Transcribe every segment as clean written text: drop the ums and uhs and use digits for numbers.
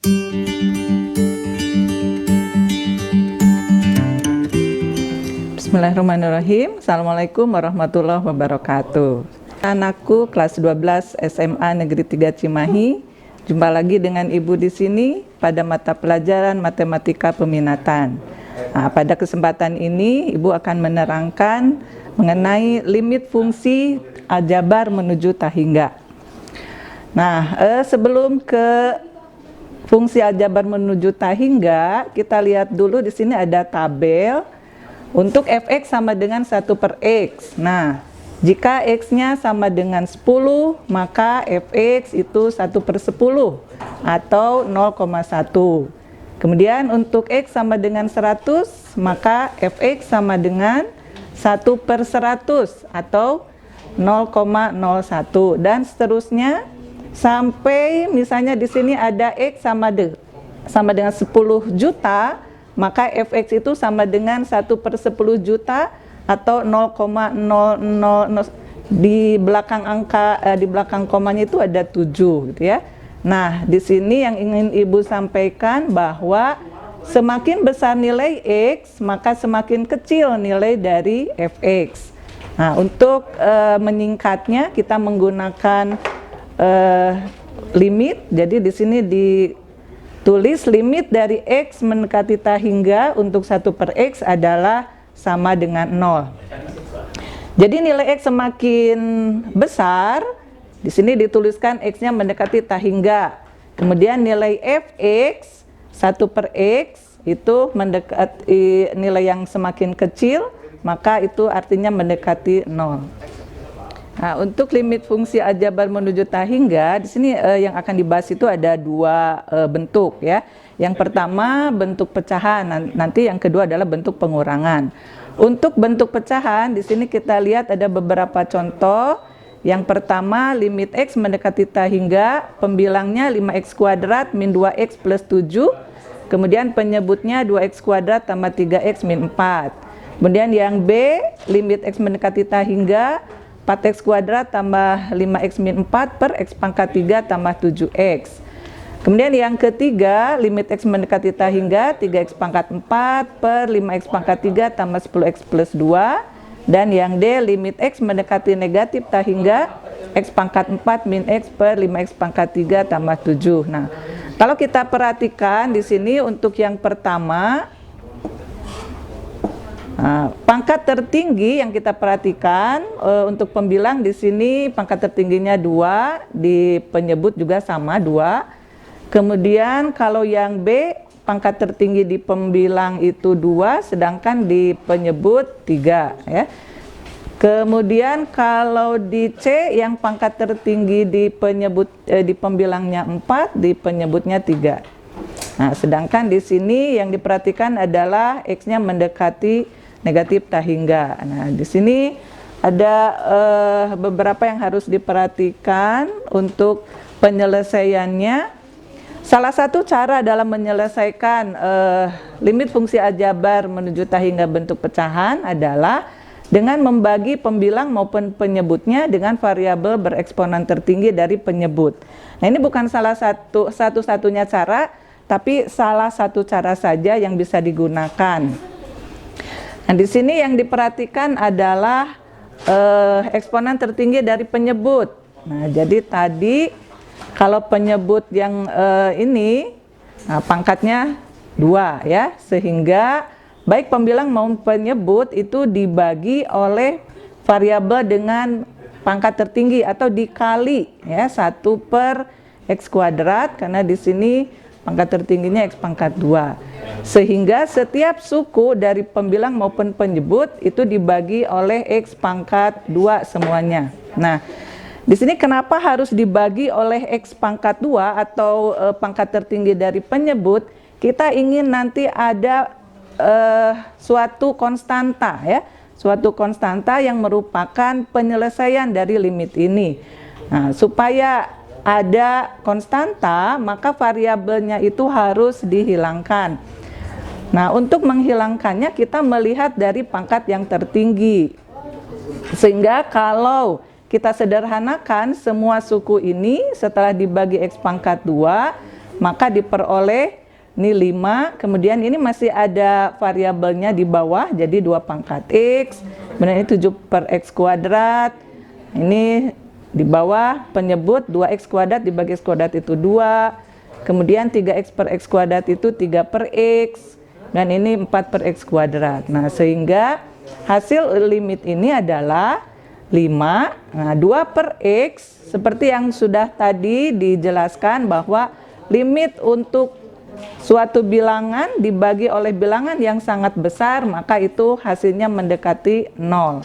Bismillahirrahmanirrahim. Assalamualaikum warahmatullahi wabarakatuh. Anakku kelas 12 SMA Negeri 3 Cimahi. Jumpa lagi dengan Ibu di sini pada mata pelajaran Matematika Peminatan. Nah, pada kesempatan ini Ibu akan menerangkan mengenai limit fungsi aljabar menuju tahingga. Nah, sebelum ke fungsi aljabar menuju tahingga, kita lihat dulu di sini ada tabel. Untuk fx sama dengan 1/x. Nah, jika x-nya sama dengan 10, maka fx itu 1/10 atau 0,1. Kemudian untuk x sama dengan 100, maka fx sama dengan 1/100 atau 0,01. Dan seterusnya sampai misalnya di sini ada x sama dengan 10 juta, maka fx itu sama dengan 1/10 juta atau 0,000. Di belakang angka di belakang komanya itu ada 7 gitu ya. Nah, di sini yang ingin Ibu sampaikan bahwa semakin besar nilai x, maka semakin kecil nilai dari fx. Nah, untuk menyingkatnya kita menggunakan limit. Jadi di sini tulis limit dari x mendekati tahingga untuk 1/x adalah sama dengan 0. Jadi nilai x semakin besar, di sini dituliskan x-nya mendekati tahingga. Kemudian nilai fx 1/x itu mendekati nilai yang semakin kecil, maka itu artinya mendekati 0. Nah, untuk limit fungsi aljabar menuju tahingga, di sini yang akan dibahas itu ada dua bentuk ya. Yang pertama bentuk pecahan, nanti yang kedua adalah bentuk pengurangan. Untuk bentuk pecahan, di sini kita lihat ada beberapa contoh. Yang pertama, limit x mendekati tahingga, pembilangnya 5x kuadrat min 2x plus 7. Kemudian penyebutnya 2x kuadrat tambah 3x min 4. Kemudian yang B, limit x mendekati tahingga, 4x kuadrat tambah 5x min 4 per x pangkat 3 tambah 7x. Kemudian yang ketiga, limit x mendekati tahingga 3x pangkat 4 per 5x pangkat 3 tambah 10x plus 2. Dan yang D, limit x mendekati negatif tahingga x pangkat 4 min x per 5x pangkat 3 tambah 7. Nah, kalau kita perhatikan di sini untuk yang pertama, pangkat tertinggi yang kita perhatikan untuk pembilang di sini pangkat tertingginya 2, di penyebut juga sama 2. Kemudian kalau yang B, pangkat tertinggi di pembilang itu 2, sedangkan di penyebut 3 ya. Kemudian kalau di C yang pangkat tertinggi di pembilangnya 4, di penyebutnya 3. Nah, sedangkan di sini yang diperhatikan adalah x-nya mendekati negatif tahingga. Nah, di sini ada beberapa yang harus diperhatikan untuk penyelesaiannya. Salah satu cara dalam menyelesaikan limit fungsi aljabar menuju tahingga bentuk pecahan adalah dengan membagi pembilang maupun penyebutnya dengan variabel bereksponan tertinggi dari penyebut. Nah, ini bukan satu-satunya cara, tapi salah satu cara saja yang bisa digunakan. Nah, di sini yang diperhatikan adalah eksponan tertinggi dari penyebut. Nah, jadi tadi kalau penyebut yang ini, pangkatnya 2 ya, sehingga baik pembilang maupun penyebut itu dibagi oleh variabel dengan pangkat tertinggi atau dikali ya 1/x kuadrat, karena di sini pangkat tertingginya x pangkat 2. Sehingga setiap suku dari pembilang maupun penyebut itu dibagi oleh x pangkat 2 semuanya. Nah, di sini kenapa harus dibagi oleh x pangkat 2 atau pangkat tertinggi dari penyebut? Kita ingin nanti ada suatu konstanta ya, suatu konstanta yang merupakan penyelesaian dari limit ini. Nah, supaya ada konstanta, maka variabelnya itu harus dihilangkan. Nah, untuk menghilangkannya kita melihat dari pangkat yang tertinggi. Sehingga kalau kita sederhanakan semua suku ini setelah dibagi x pangkat 2, maka diperoleh ini 5, kemudian ini masih ada variabelnya di bawah, jadi 2 pangkat X, kemudian ini 7 per X kuadrat, ini di bawah penyebut 2X kuadrat dibagi X kuadrat itu 2, kemudian 3X per X kuadrat itu 3 per X, dan ini 4 per X kuadrat. Nah, sehingga hasil limit ini adalah 5, nah 2 per X, seperti yang sudah tadi dijelaskan bahwa limit untuk suatu bilangan dibagi oleh bilangan yang sangat besar, maka itu hasilnya mendekati 0.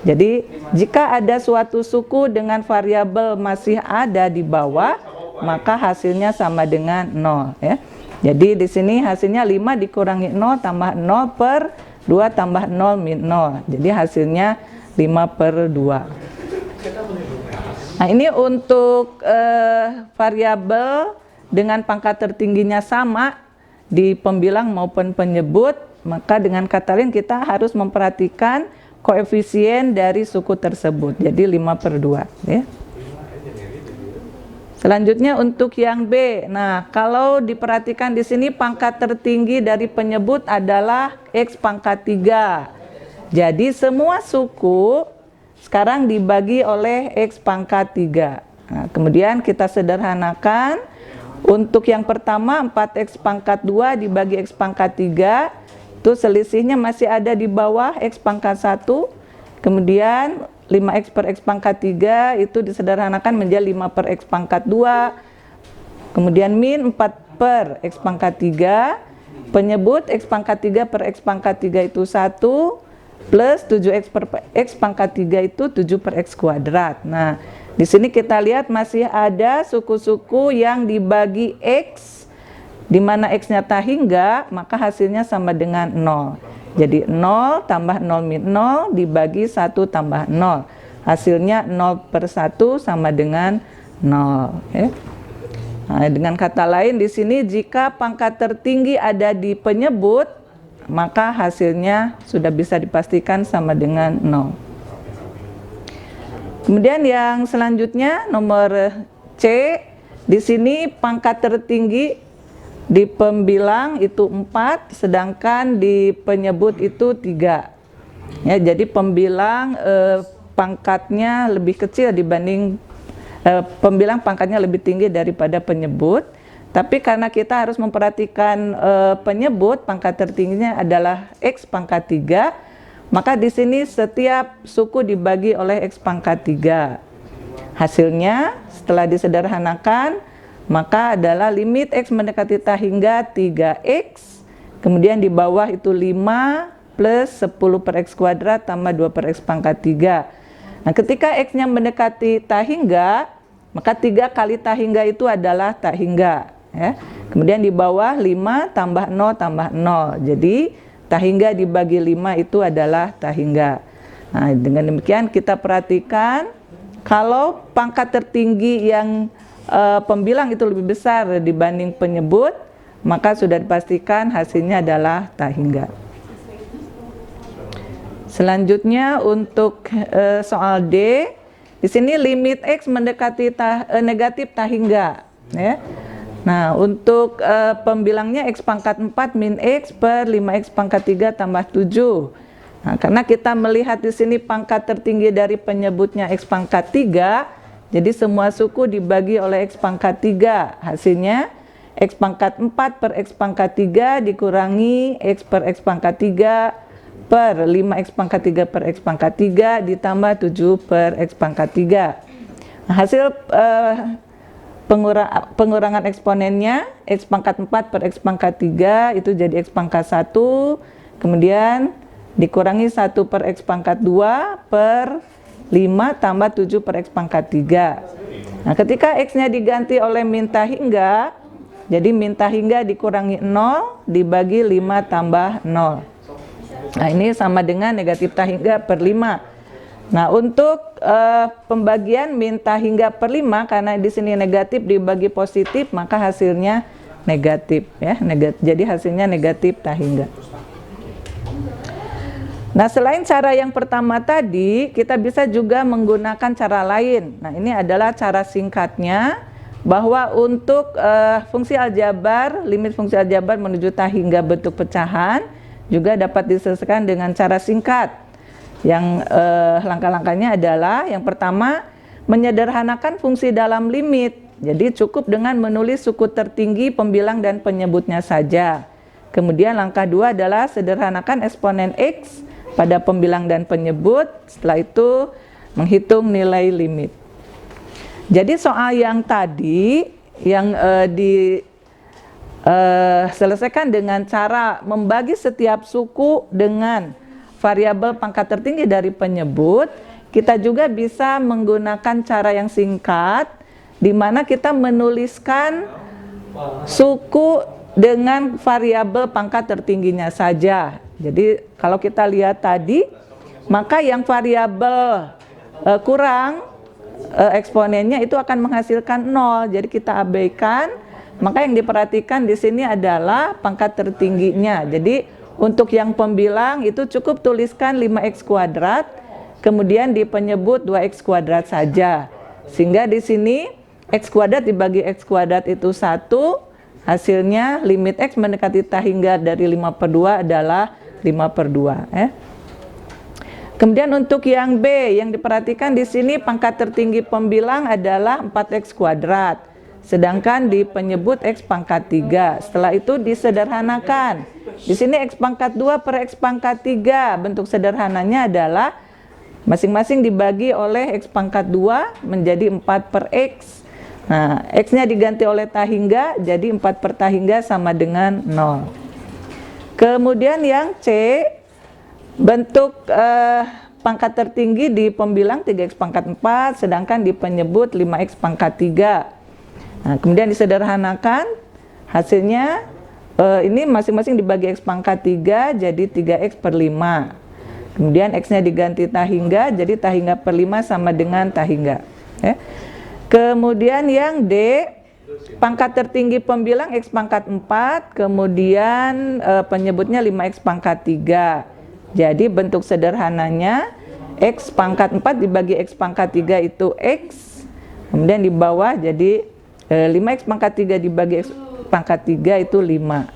Jadi jika ada suatu suku dengan variabel masih ada di bawah, maka hasilnya sama dengan 0 ya. Jadi di sini hasilnya 5 dikurangi 0 tambah 0 per 2 tambah 0 min 0. Jadi hasilnya 5 per 2. Nah, ini untuk variabel dengan pangkat tertingginya sama di pembilang maupun penyebut, maka dengan kata lain kita harus memperhatikan koefisien dari suku tersebut. Jadi 5 per 2 ya. Selanjutnya untuk yang B. Nah, kalau diperhatikan di sini pangkat tertinggi dari penyebut adalah X pangkat 3. Jadi semua suku sekarang dibagi oleh X pangkat 3. Nah, kemudian kita sederhanakan. Untuk yang pertama 4X pangkat 2 dibagi X pangkat 3, itu selisihnya masih ada di bawah X pangkat 1. Kemudian 5X per X pangkat 3 itu disederhanakan menjadi 5 per X pangkat 2. Kemudian min 4 per X pangkat 3. Penyebut X pangkat 3 per X pangkat 3 itu 1. Plus 7X per X pangkat 3 itu 7 per X kuadrat. Nah, di sini kita lihat masih ada suku-suku yang dibagi X, di mana X-nya tak hingga, maka hasilnya sama dengan 0. Jadi 0 tambah 0 min 0 dibagi 1 tambah 0. Hasilnya 0 per 1 sama dengan 0. Ya. Nah, dengan kata lain di sini jika pangkat tertinggi ada di penyebut, maka hasilnya sudah bisa dipastikan sama dengan 0. Kemudian yang selanjutnya nomor C, di sini pangkat tertinggi di pembilang itu 4, sedangkan di penyebut itu 3. Ya, jadi pembilang pangkatnya lebih kecil dibanding pembilang pangkatnya lebih tinggi daripada penyebut. Tapi karena kita harus memperhatikan penyebut pangkat tertingginya adalah X pangkat 3, maka di sini setiap suku dibagi oleh X pangkat 3. Hasilnya setelah disederhanakan, maka adalah limit X mendekati tak hingga 3X, kemudian di bawah itu 5 plus 10 per X kuadrat tambah 2 per X pangkat 3. Nah, ketika X-nya mendekati tak hingga, maka 3 kali tak hingga itu adalah tak hingga. Ya. Kemudian di bawah 5 tambah 0 tambah 0. Jadi tak hingga dibagi 5 itu adalah tak hingga. Nah, dengan demikian kita perhatikan kalau pangkat tertinggi yang pembilang itu lebih besar dibanding penyebut, maka sudah dipastikan hasilnya adalah tak hingga. Selanjutnya untuk soal D, di sini limit X mendekati negatif tak hingga. Ya. Nah, untuk pembilangnya X pangkat 4 min X per 5X pangkat 3 tambah 7. Nah, karena kita melihat di sini pangkat tertinggi dari penyebutnya X pangkat 3, jadi semua suku dibagi oleh X pangkat 3. Hasilnya X pangkat 4 per X pangkat 3 dikurangi X per X pangkat 3 per 5X pangkat 3 per X pangkat 3 ditambah 7 per X pangkat 3. Nah, hasil pengurangan eksponennya X pangkat 4 per X pangkat 3 itu jadi X pangkat 1, kemudian dikurangi 1 per X pangkat 2 per 5 tambah 7 per X pangkat 3. Nah, ketika X-nya diganti oleh min tak hingga, jadi min tak hingga dikurangi 0 dibagi 5 tambah 0. Nah, ini sama dengan negatif tak hingga per 5. Nah, untuk pembagian min tak hingga per 5, karena di sini negatif dibagi positif, maka hasilnya negatif ya. Jadi hasilnya negatif tak hingga. Nah, selain cara yang pertama tadi, kita bisa juga menggunakan cara lain. Nah, ini adalah cara singkatnya. bahwa untuk fungsi aljabar, limit fungsi aljabar menuju hingga bentuk pecahan juga dapat diselesaikan dengan cara singkat. Yang langkah-langkahnya adalah yang pertama, menyederhanakan fungsi dalam limit. Jadi cukup dengan menulis suku tertinggi, pembilang dan penyebutnya saja. Kemudian langkah 2 adalah sederhanakan eksponen X pada pembilang dan penyebut. Setelah itu menghitung nilai limit. Jadi soal yang tadi yang diselesaikan dengan cara membagi setiap suku dengan variabel pangkat tertinggi dari penyebut, kita juga bisa menggunakan cara yang singkat, di mana kita menuliskan suku dengan variabel pangkat tertingginya saja. Jadi kalau kita lihat tadi, maka yang variabel kurang eksponennya itu akan menghasilkan 0. Jadi kita abaikan. Maka yang diperhatikan di sini adalah pangkat tertingginya. Jadi untuk yang pembilang itu cukup tuliskan 5x kuadrat, kemudian di penyebut 2x kuadrat saja. Sehingga di sini x kuadrat dibagi x kuadrat itu 1, hasilnya limit x mendekati hingga dari 5/2 adalah 5/2. Kemudian untuk yang B, yang diperhatikan di sini pangkat tertinggi pembilang adalah 4x kuadrat. Sedangkan di penyebut x pangkat 3. Setelah itu disederhanakan. Di sini x pangkat 2 per x pangkat 3. Bentuk sederhananya adalah masing-masing dibagi oleh x pangkat 2 menjadi 4 per x. Nah, x-nya diganti oleh hingga, jadi 4 per hingga sama dengan 0. Kemudian yang C, bentuk pangkat tertinggi di pembilang 3x pangkat 4, sedangkan di penyebut 5x pangkat 3. Nah, kemudian disederhanakan, hasilnya ini masing-masing dibagi x pangkat 3, jadi 3x per 5. Kemudian x-nya diganti hingga, jadi hingga per 5 sama dengan hingga. Kemudian yang D, pangkat tertinggi pembilang x pangkat 4, kemudian penyebutnya 5x pangkat 3. Jadi bentuk sederhananya x pangkat 4 dibagi x pangkat 3 itu x. Kemudian di bawah jadi 5x pangkat 3 dibagi x pangkat 3 itu 5.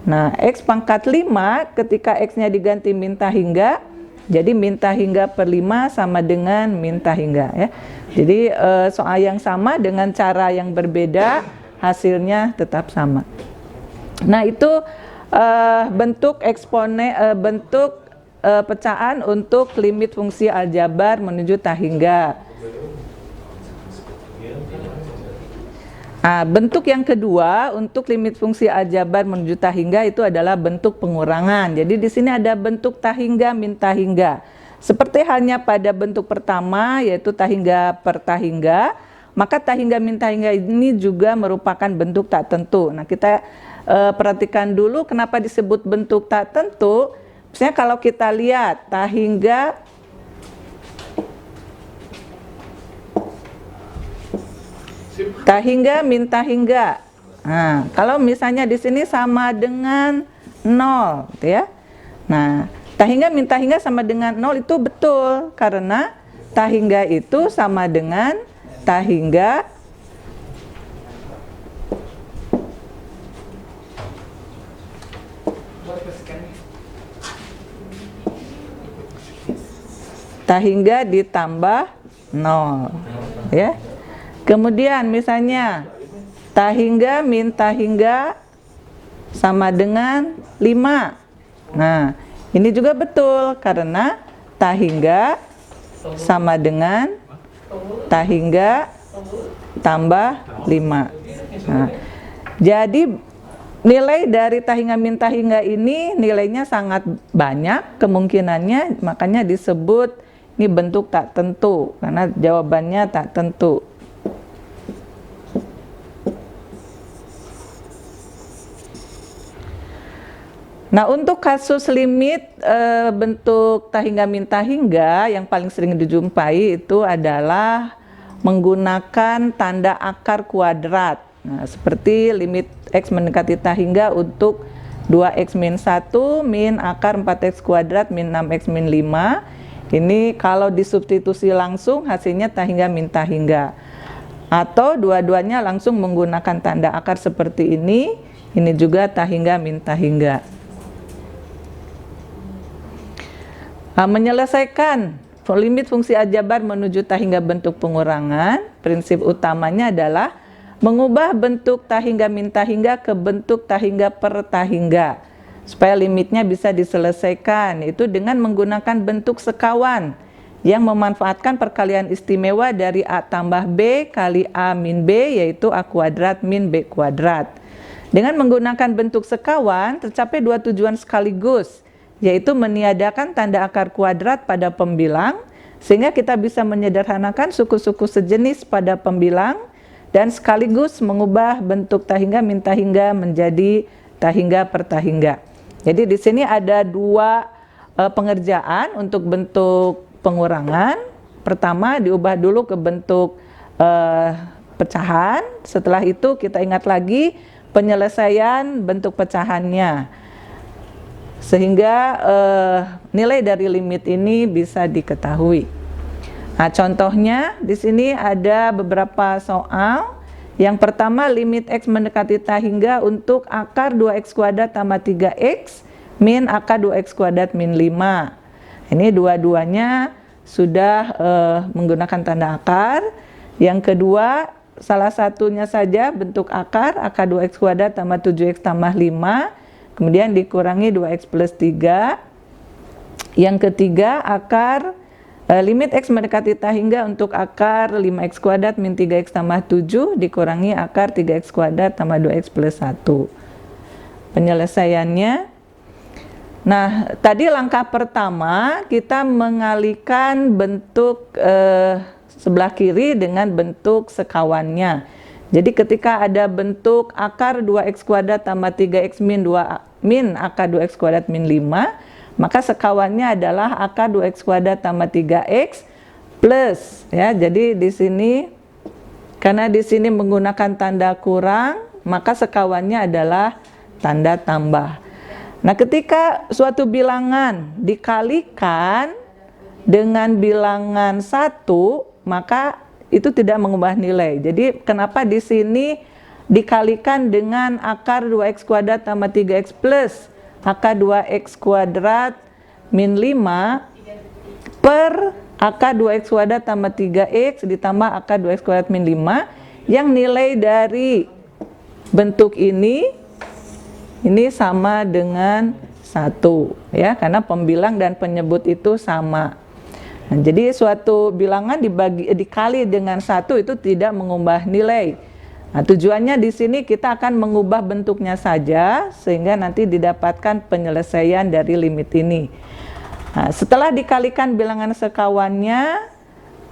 Nah, x pangkat 5 ketika x-nya diganti hingga, jadi hingga per 5 sama dengan hingga ya. Jadi soal yang sama dengan cara yang berbeda, hasilnya tetap sama. Nah, itu bentuk eksponen, bentuk pecahan untuk limit fungsi aljabar menuju hingga. Nah, bentuk yang kedua untuk limit fungsi aljabar menuju hingga itu adalah bentuk pengurangan. Jadi di sini ada bentuk hingga min hingga. Seperti halnya pada bentuk pertama yaitu hingga per hingga, maka hingga min hingga ini juga merupakan bentuk tak tentu. Nah, kita perhatikan dulu kenapa disebut bentuk tak tentu. Misalnya kalau kita lihat hingga min hingga. Nah, kalau misalnya di sini sama dengan 0, gitu ya. Nah, hingga min hingga sama dengan 0 itu betul karena hingga itu sama dengan hingga hingga ditambah 0 ya. Kemudian misalnya hingga min hingga sama dengan 5. Nah, ini juga betul karena hingga sama dengan hingga tambah 5. Nah, jadi nilai dari hingga min hingga ini nilainya sangat banyak kemungkinannya, makanya disebut ini bentuk tak tentu karena jawabannya tak tentu. Nah, untuk kasus limit bentuk hingga min hingga yang paling sering dijumpai itu adalah menggunakan tanda akar kuadrat. Nah, seperti limit x mendekati hingga untuk 2x min 1 min akar 4x kuadrat min 6x min 5. Ini kalau disubstitusi langsung hasilnya hingga min hingga. atau dua-duanya langsung menggunakan tanda akar seperti ini juga tahingga min tahingga. Menyelesaikan limit fungsi aljabar menuju tahingga bentuk pengurangan, prinsip utamanya adalah mengubah bentuk tahingga min tahingga ke bentuk tahingga per tahingga supaya limitnya bisa diselesaikan, itu dengan menggunakan bentuk sekawan yang memanfaatkan perkalian istimewa dari A tambah B kali A min B, yaitu A kuadrat min B kuadrat. Dengan menggunakan bentuk sekawan tercapai dua tujuan sekaligus, yaitu meniadakan tanda akar kuadrat pada pembilang sehingga kita bisa menyederhanakan suku-suku sejenis pada pembilang dan sekaligus mengubah bentuk tahingga min tahingga menjadi tahingga per tahingga. Jadi di sini ada dua pengerjaan untuk bentuk pengurangan. Pertama diubah dulu ke bentuk pecahan, setelah itu kita ingat lagi penyelesaian bentuk pecahannya sehingga nilai dari limit ini bisa diketahui. Nah, contohnya di sini ada beberapa soal. Yang pertama, limit X mendekati tahingga untuk akar 2X kuadrat tambah 3X min akar 2X kuadrat min 5. Ini dua-duanya sudah menggunakan tanda akar. Yang kedua, salah satunya saja bentuk akar 2X kuadrat tambah 7X tambah 5, kemudian dikurangi 2X plus 3. Yang ketiga, akar limit X mendekati tahingga untuk akar 5X kuadrat min 3X tambah 7 dikurangi akar 3X kuadrat tambah 2X plus 1. Penyelesaiannya, nah tadi langkah pertama kita mengalihkan bentuk sebelah kiri dengan bentuk sekawannya. Jadi ketika ada bentuk akar 2X kuadrat tambah 3X min akar 2X kuadrat min 5, maka sekawannya adalah akar 2X kuadrat tambah 3X plus, ya. Jadi di sini karena di sini menggunakan tanda kurang, maka sekawannya adalah tanda tambah. Nah, ketika suatu bilangan dikalikan dengan bilangan 1, maka itu tidak mengubah nilai. Jadi kenapa di sini dikalikan dengan akar 2X kuadrat tambah 3X plus akar 2X kuadrat min 5 per akar 2X kuadrat tambah 3X ditambah akar 2X kuadrat min 5 yang nilai dari bentuk ini sama dengan 1, ya, karena pembilang dan penyebut itu sama. Nah, jadi suatu bilangan dikali dengan 1 itu tidak mengubah nilai. Nah, tujuannya di sini kita akan mengubah bentuknya saja sehingga nanti didapatkan penyelesaian dari limit ini. Nah, setelah dikalikan bilangan sekawannya,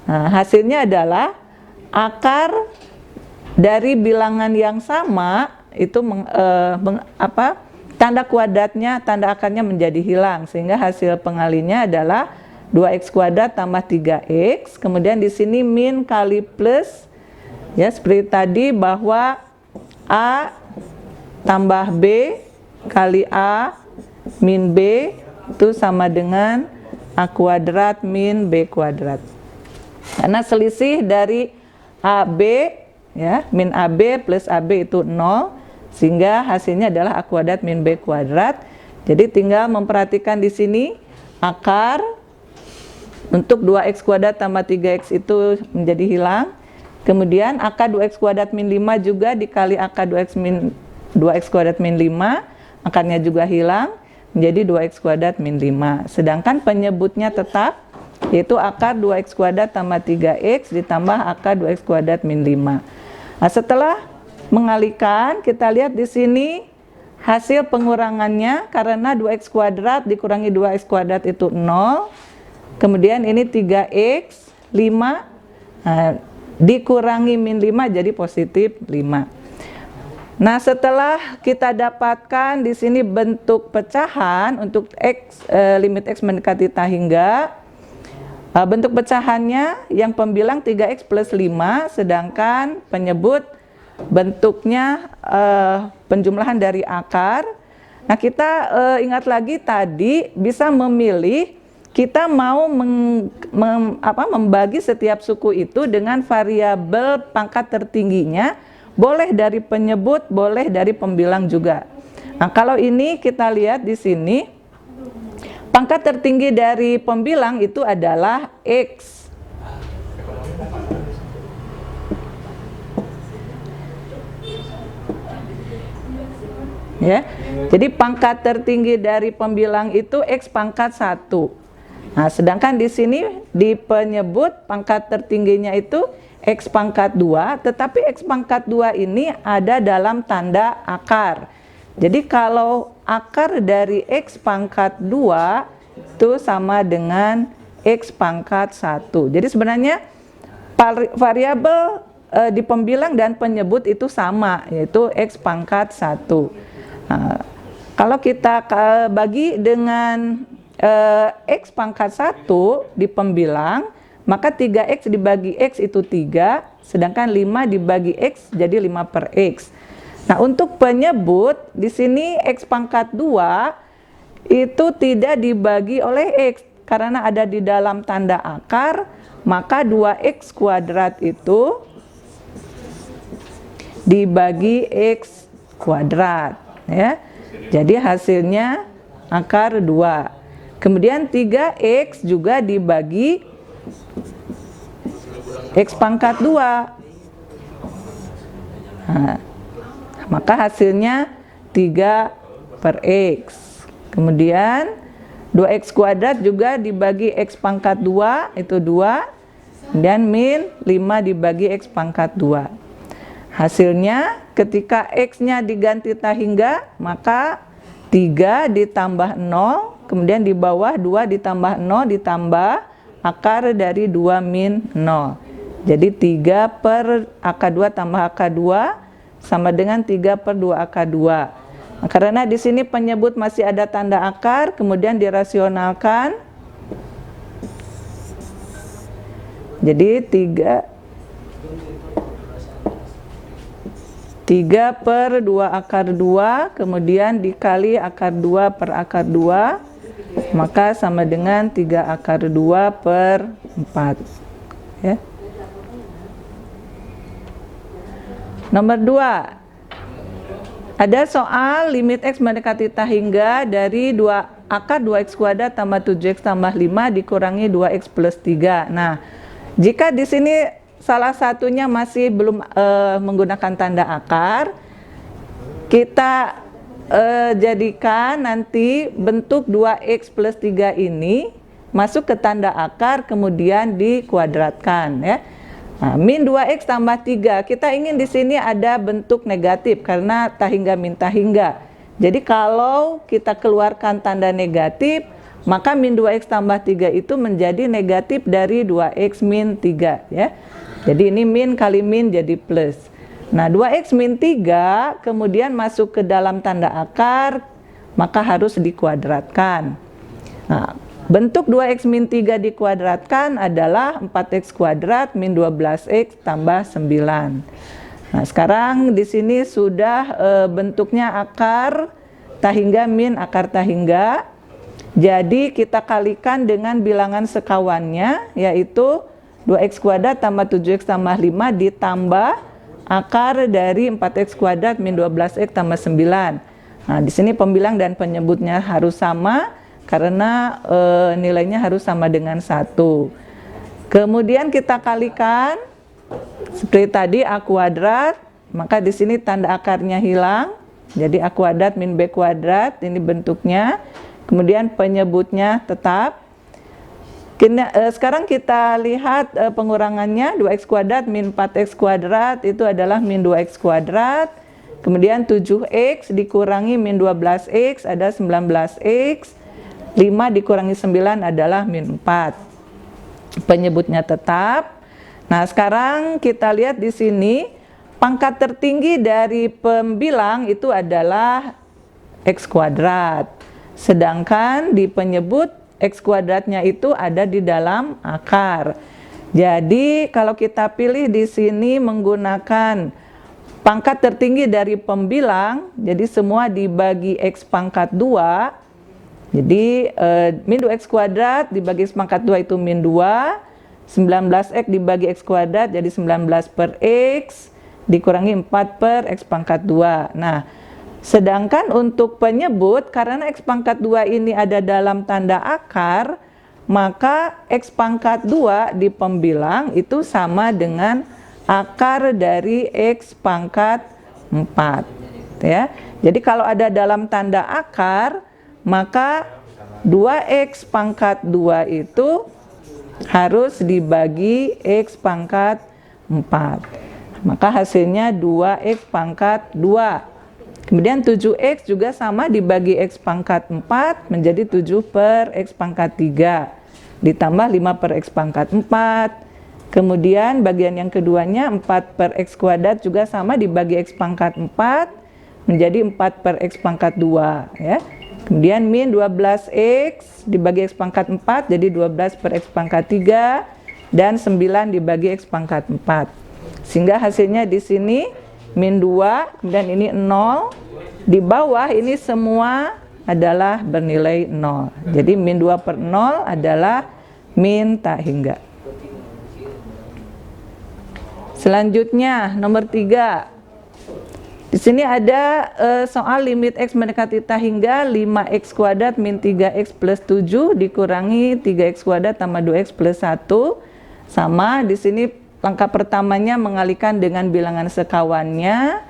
hasilnya adalah akar dari bilangan yang sama itu tanda kuadratnya, tanda akarnya menjadi hilang sehingga hasil pengalinya adalah 2X kuadrat tambah 3X, kemudian di sini min kali plus. Ya, seperti tadi bahwa A tambah B kali A min B itu sama dengan A kuadrat min B kuadrat. Karena selisih dari AB, ya, min AB plus AB itu 0, sehingga hasilnya adalah A kuadrat min B kuadrat. Jadi tinggal memperhatikan di sini akar untuk 2X kuadrat tambah 3X itu menjadi hilang. Kemudian akar 2X kuadrat min 5 juga dikali akar 2X kuadrat min 5, akarnya juga hilang, menjadi 2X kuadrat min 5. Sedangkan penyebutnya tetap, yaitu akar 2X kuadrat tambah 3X ditambah akar 2X kuadrat min 5. Nah, setelah mengalihkan, kita lihat di sini hasil pengurangannya karena 2X kuadrat dikurangi 2X kuadrat itu 0. Kemudian ini 3X, 5, dikurangi min 5 jadi positif 5. Nah, setelah kita dapatkan di sini bentuk pecahan untuk X, limit X mendekati tahingga, bentuk pecahannya yang pembilang 3X plus 5, sedangkan penyebut bentuknya penjumlahan dari akar. Nah, kita ingat lagi tadi bisa memilih kita mau membagi setiap suku itu dengan variabel pangkat tertingginya, boleh dari penyebut, boleh dari pembilang juga. Nah, kalau ini kita lihat di sini, pangkat tertinggi dari pembilang itu adalah X. Ya, jadi pangkat tertinggi dari pembilang itu X pangkat 1. Nah, sedangkan di sini di penyebut pangkat tertingginya itu X pangkat 2, tetapi X pangkat 2 ini ada dalam tanda akar. Jadi kalau akar dari X pangkat 2 itu sama dengan X pangkat 1. Jadi sebenarnya variabel di pembilang dan penyebut itu sama, yaitu X pangkat 1. Nah, kalau kita bagi dengan X pangkat 1 di pembilang, maka 3X dibagi X itu 3, sedangkan 5 dibagi X jadi 5 per X. Nah, untuk penyebut, di sini X pangkat 2 itu tidak dibagi oleh X, karena ada di dalam tanda akar, maka 2X kuadrat itu dibagi X kuadrat. Ya, jadi hasilnya akar 2. Kemudian 3X juga dibagi X pangkat 2. Nah, maka hasilnya 3 per X. Kemudian 2X kuadrat juga dibagi X pangkat 2, itu 2. Dan min 5 dibagi X pangkat 2. Hasilnya ketika X-nya diganti tahingga, maka 3 ditambah 0, kemudian di bawah 2 ditambah 0 ditambah akar dari 2 min 0. Jadi 3 per akar 2 tambah akar 2 sama dengan 3 per 2 akar 2. Nah, karena di sini penyebut masih ada tanda akar, kemudian dirasionalkan. Jadi 3 per 2 akar 2, kemudian dikali akar 2 per akar 2, maka sama dengan 3 akar 2 per 4. Ya. Nomor 2, ada soal limit X mendekati tahingga dari 2 akar 2X kuadrat tambah 7X tambah 5 dikurangi 2X plus 3. Nah, jika di sini salah satunya masih belum menggunakan tanda akar, kita jadikan nanti bentuk 2X plus 3 ini masuk ke tanda akar, kemudian dikuadratkan. Ya. Nah, min 2X tambah 3, kita ingin di sini ada bentuk negatif karena tahingga min tahingga. Jadi kalau kita keluarkan tanda negatif, maka min 2X tambah 3 itu menjadi negatif dari 2X min 3. Ya. Jadi ini min kali min jadi plus. Nah, 2X min 3 kemudian masuk ke dalam tanda akar, maka harus dikuadratkan. Nah, bentuk 2X min 3 dikuadratkan adalah 4X kuadrat min 12X tambah 9. Nah, sekarang di sini sudah bentuknya akar tahingga min akar tahingga. Jadi kita kalikan dengan bilangan sekawannya, yaitu 2X kuadrat tambah 7X tambah 5 ditambah akar dari 4X kuadrat min 12X tambah 9. Nah, di sini pembilang dan penyebutnya harus sama karena nilainya harus sama dengan 1. Kemudian kita kalikan seperti tadi A kuadrat, maka di sini tanda akarnya hilang. Jadi A kuadrat min B kuadrat, ini bentuknya. Kemudian penyebutnya tetap. Sekarang kita lihat pengurangannya, 2X kuadrat min 4X kuadrat itu adalah min 2X kuadrat. Kemudian 7X dikurangi min 12X ada 19X. 5 dikurangi 9 adalah min 4. Penyebutnya tetap. Nah, sekarang kita lihat di sini pangkat tertinggi dari pembilang itu adalah X kuadrat. Sedangkan di penyebut X kuadratnya itu ada di dalam akar. Jadi kalau kita pilih di sini menggunakan pangkat tertinggi dari pembilang, jadi semua dibagi X pangkat 2, Jadi min 2x kuadrat dibagi x pangkat 2 itu min 2, 19x dibagi x kuadrat jadi 19 per x, dikurangi 4 per x pangkat 2. Nah, sedangkan untuk penyebut, karena x pangkat 2 ini ada dalam tanda akar, maka x pangkat 2 di pembilang itu sama dengan akar dari x pangkat 4. Ya. Jadi kalau ada dalam tanda akar, maka 2x pangkat 2 itu harus dibagi x pangkat 4. Maka hasilnya 2x pangkat 2. Kemudian 7x juga sama dibagi x pangkat 4 menjadi 7 per x pangkat 3. Ditambah 5 per x pangkat 4. Kemudian bagian yang keduanya 4 per x kuadrat juga sama dibagi x pangkat 4 menjadi 4 per x pangkat 2. Ya. Kemudian min 12x dibagi x pangkat 4 jadi 12 per x pangkat 3 dan 9 dibagi x pangkat 4. Sehingga hasilnya di sini min 2, kemudian ini 0. Di bawah ini semua adalah bernilai 0. Jadi min 2 per 0 adalah min tak hingga. Selanjutnya nomor 3. Di sini ada soal limit x mendekati tak hingga 5x kuadrat min 3x plus 7 dikurangi 3x kuadrat tambah 2x plus 1. Sama, di sini langkah pertamanya mengalihkan dengan bilangan sekawannya.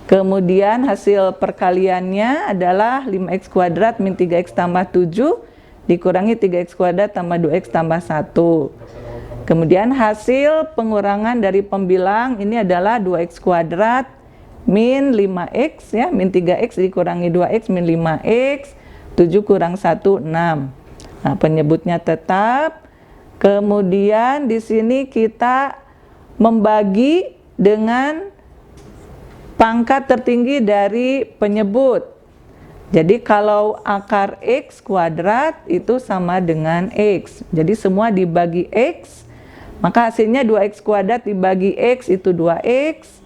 Kemudian hasil perkaliannya adalah 5x kuadrat min 3x tambah 7 dikurangi 3x kuadrat tambah 2x tambah 1. Kemudian hasil pengurangan dari pembilang ini adalah 2x kuadrat min 5x, ya, min 3x dikurangi 2x min 5x, 7 kurang 1, 6. Nah, penyebutnya tetap. Kemudian di sini kita membagi dengan pangkat tertinggi dari penyebut. Jadi kalau akar x kuadrat itu sama dengan x. Jadi semua dibagi x, maka hasilnya 2x kuadrat dibagi x itu 2x.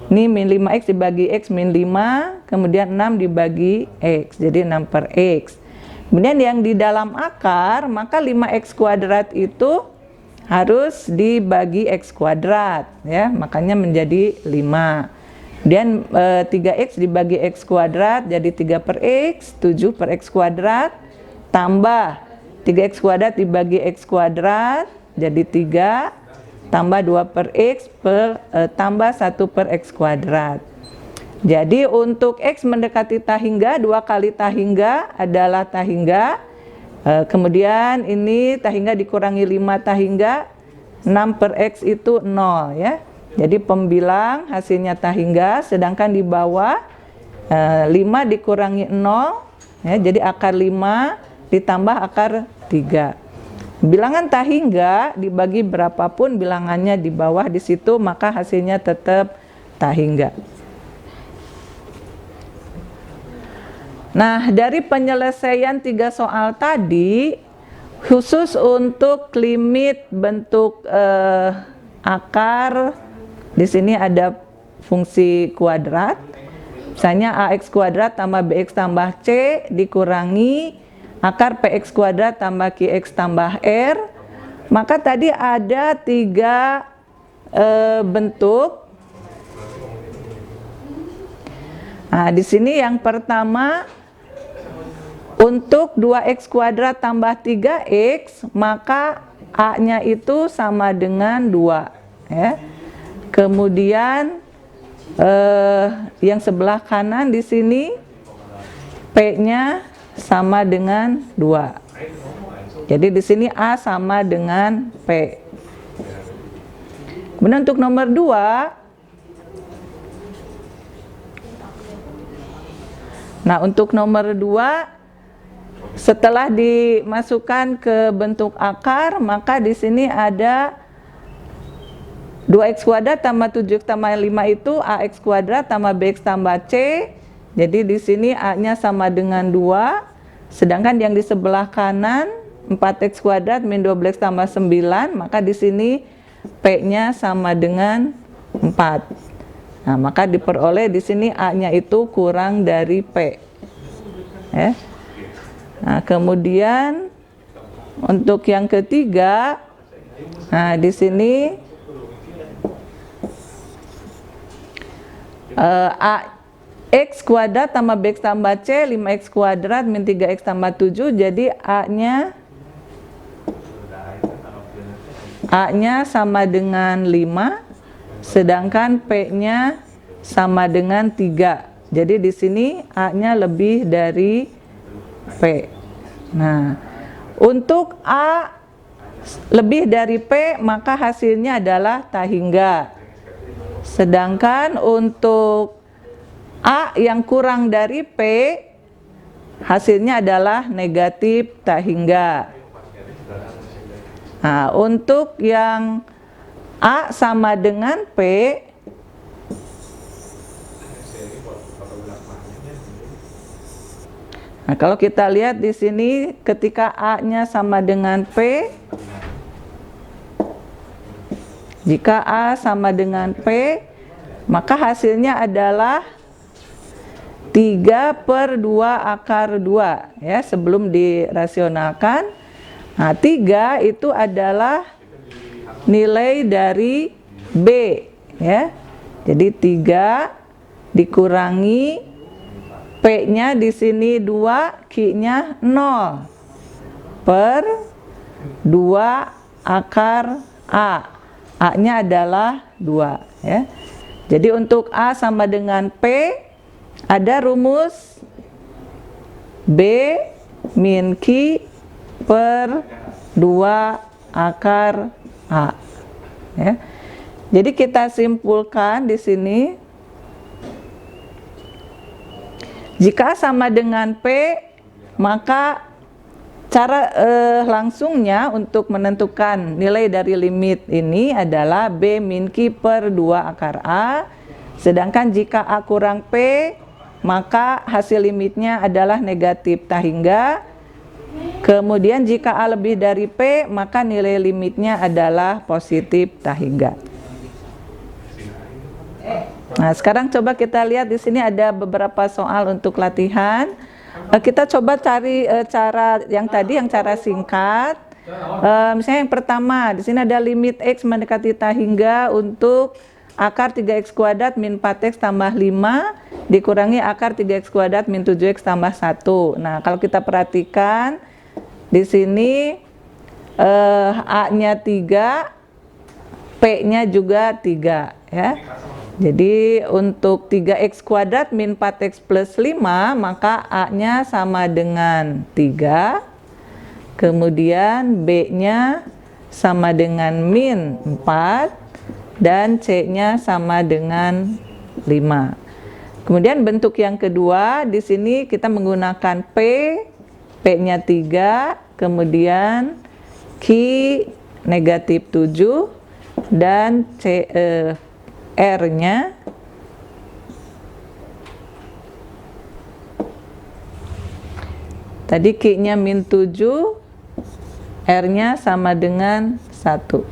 Ini min 5x dibagi x min 5, kemudian 6 dibagi x, jadi 6 per x. Kemudian yang di dalam akar, maka 5x kuadrat itu harus dibagi x kuadrat, ya, makanya menjadi 5. Kemudian 3x dibagi x kuadrat jadi 3 per x, 7 per x kuadrat, tambah 3x kuadrat dibagi x kuadrat jadi 3, tambah 2 per x tambah 1 per x kuadrat. Jadi untuk x mendekati tak hingga, 2 kali tak hingga adalah tak hingga. Kemudian ini tak hingga dikurangi 5 tak hingga, 6 per x itu 0, ya. Jadi pembilang hasilnya tak hingga, sedangkan di bawah 5 dikurangi 0, ya, jadi akar 5 ditambah akar 3. Bilangan tak hingga dibagi berapapun bilangannya di bawah di situ, maka hasilnya tetap tak hingga. Nah, dari penyelesaian 3 soal tadi, khusus untuk limit bentuk akar, di sini ada fungsi kuadrat. Misalnya ax kuadrat tambah bx tambah c dikurangi akar px kuadrat tambah qx tambah r. Maka tadi ada 3 bentuk. Nah, di sini yang pertama untuk 2x kuadrat tambah 3x, maka a-nya itu sama dengan 2, ya. Kemudian yang sebelah kanan di sini p-nya sama dengan 2. Jadi di sini a sama dengan p. Kemudian untuk nomor 2. Nah, untuk nomor 2 setelah dimasukkan ke bentuk akar, maka di sini ada 2x kuadrat tambah 7x tambah 5 itu ax kuadrat tambah bx tambah c. Jadi di sini a-nya sama dengan 2. Sedangkan yang di sebelah kanan 4x kuadrat min 12x tambah 9, maka di sini p-nya sama dengan 4. Nah, maka diperoleh di sini a-nya itu kurang dari p. Ya. Nah, kemudian untuk yang ketiga, nah di sini X kuadrat tambah BX tambah C 5X kuadrat min 3X tambah 7, jadi A-nya sama dengan 5, sedangkan P-nya sama dengan 3. Jadi di sini A-nya lebih dari P. Nah, untuk A lebih dari P, maka hasilnya adalah tak hingga. Sedangkan untuk A yang kurang dari P, hasilnya adalah negatif tak hingga. Nah, untuk yang A sama dengan P, nah kalau kita lihat di sini ketika A-nya sama dengan P, jika A sama dengan P, maka hasilnya adalah 3/2 ya, sebelum dirasionalkan. Nah, 3 itu adalah nilai dari B ya. Jadi 3 dikurangi P-nya di sini 2, Q-nya 0 per 2 akar A. A-nya adalah 2 ya. Jadi untuk A sama dengan P, ada rumus B min Q per 2 akar A ya. Jadi kita simpulkan di sini, jika A sama dengan P, maka cara langsungnya untuk menentukan nilai dari limit ini adalah B min Q per 2 akar A. Sedangkan jika A kurang P, maka hasil limitnya adalah negatif tak hingga. Kemudian jika A lebih dari P, maka nilai limitnya adalah positif tak hingga. Nah, sekarang coba kita lihat di sini ada beberapa soal untuk latihan. Kita coba cari cara yang tadi, yang cara singkat. Misalnya yang pertama, di sini ada limit X mendekati tak hingga untuk akar 3X kuadrat min 4X tambah 5 dikurangi akar 3X kuadrat min 7X tambah 1. Nah, kalau kita perhatikan di sini A-nya 3, P-nya juga 3 ya. Jadi untuk 3X kuadrat min 4X plus 5, maka A-nya sama dengan 3. Kemudian B-nya sama dengan min 4 dan C-nya sama dengan 5. Kemudian bentuk yang kedua, di sini kita menggunakan P-nya 3, kemudian Q negatif 7 dan R-nya tadi Q-nya min 7, R-nya sama dengan 1.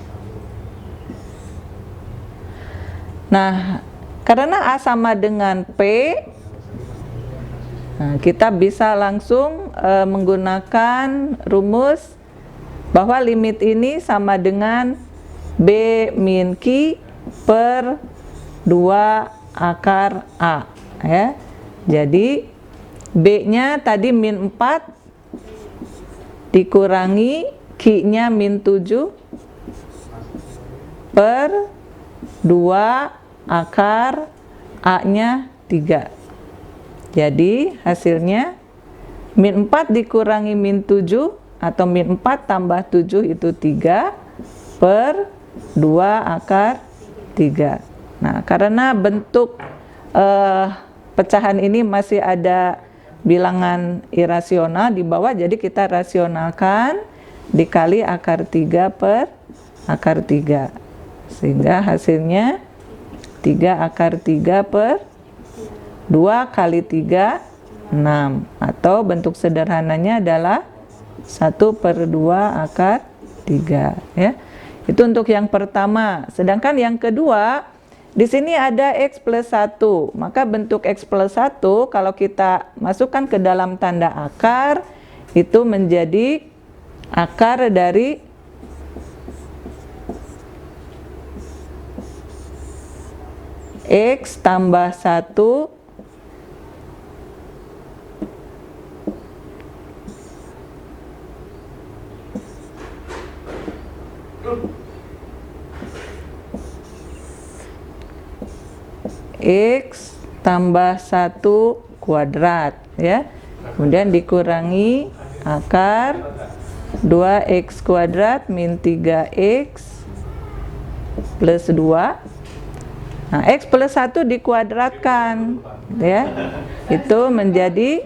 Nah, karena A sama dengan P, nah, kita bisa langsung menggunakan rumus bahwa limit ini sama dengan B min Q per 2 akar A ya. Jadi B-nya tadi min 4 dikurangi Q-nya min 7 per 2 akar A-nya 3. Jadi hasilnya min 4 dikurangi min 7 atau min 4 tambah 7 itu 3 per 2 akar 3. Nah, karena bentuk pecahan ini masih ada bilangan irasional di bawah, jadi kita rasionalkan dikali akar 3 per akar 3. Sehingga hasilnya 3 akar 3 per 2 kali 3, 6. Atau bentuk sederhananya adalah 1/2 akar 3 ya. Itu untuk yang pertama. Sedangkan yang kedua, di sini ada X plus 1. Maka bentuk X plus 1 kalau kita masukkan ke dalam tanda akar, itu menjadi akar dari X tambah 1 X tambah 1 kuadrat ya. Kemudian dikurangi akar 2X kuadrat min 3X plus 2. Nah, X plus 1 dikuadratkan ya. Itu menjadi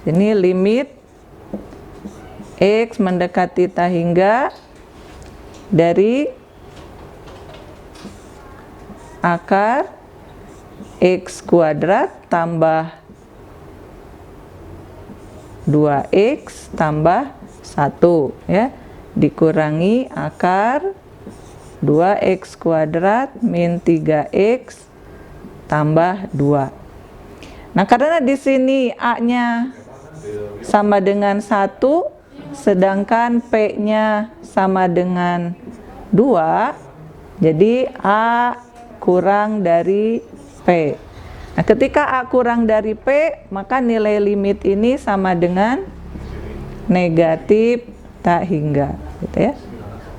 ini limit X mendekati tak hingga dari akar X kuadrat tambah 2X tambah 1 ya, dikurangi akar 2X kuadrat min 3X tambah 2. Nah, karena di sini A-nya sama dengan 1, sedangkan P-nya sama dengan 2, jadi A kurang dari P. Nah, ketika A kurang dari P, maka nilai limit ini sama dengan negatif tak hingga, gitu ya.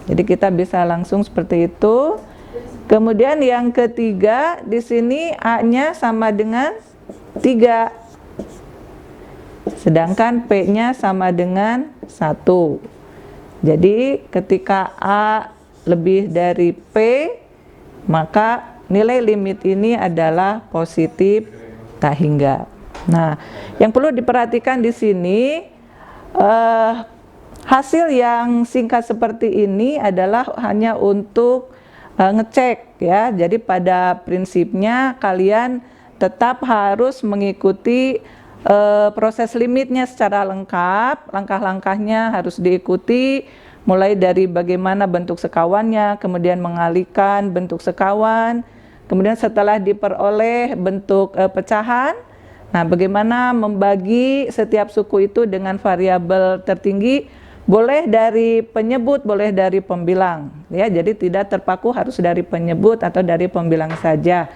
Jadi kita bisa langsung seperti itu. Kemudian yang ketiga, di sini A-nya sama dengan 3. Sedangkan P-nya sama dengan 1. Jadi ketika A lebih dari P, maka nilai limit ini adalah positif tak hingga. Nah, yang perlu diperhatikan di sini, hasil yang singkat seperti ini adalah hanya untuk ngecek ya. Jadi pada prinsipnya kalian tetap harus mengikuti proses limitnya secara lengkap, langkah-langkahnya harus diikuti, mulai dari bagaimana bentuk sekawannya, kemudian mengalihkan bentuk sekawan, kemudian setelah diperoleh bentuk pecahan, nah bagaimana membagi setiap suku itu dengan variabel tertinggi, boleh dari penyebut, boleh dari pembilang, ya. Jadi tidak terpaku harus dari penyebut atau dari pembilang saja.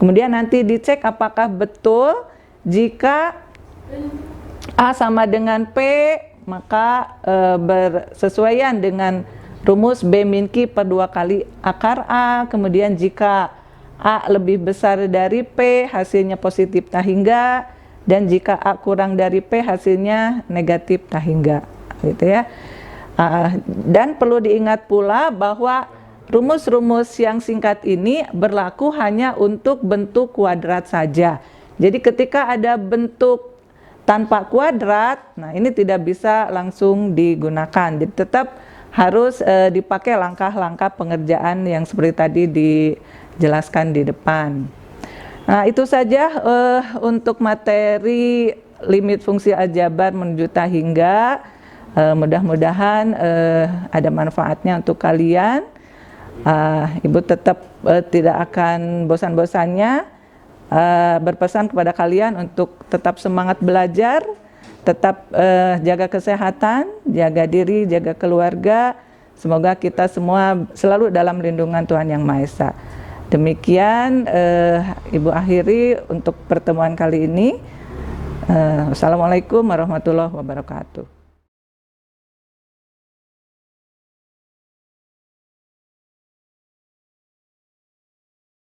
Kemudian nanti dicek apakah betul jika A sama dengan P, maka bersesuaian dengan rumus B min Q per 2 kali akar A. Kemudian jika A lebih besar dari P, hasilnya positif tak hingga, dan jika A kurang dari P, hasilnya negatif tak hingga, gitu ya. Dan perlu diingat pula bahwa rumus-rumus yang singkat ini berlaku hanya untuk bentuk kuadrat saja. Jadi ketika ada bentuk tanpa kuadrat, nah ini tidak bisa langsung digunakan. Jadi tetap harus dipakai langkah-langkah pengerjaan yang seperti tadi dijelaskan di depan. Nah, itu saja untuk materi limit fungsi aljabar menuju tak hingga. Mudah-mudahan ada manfaatnya untuk kalian. Ibu tetap tidak akan bosan-bosannya berpesan kepada kalian untuk tetap semangat belajar, tetap jaga kesehatan, jaga diri, jaga keluarga. Semoga kita semua selalu dalam lindungan Tuhan Yang Maha Esa. Demikian Ibu akhiri untuk pertemuan kali ini. Wassalamualaikum warahmatullahi wabarakatuh.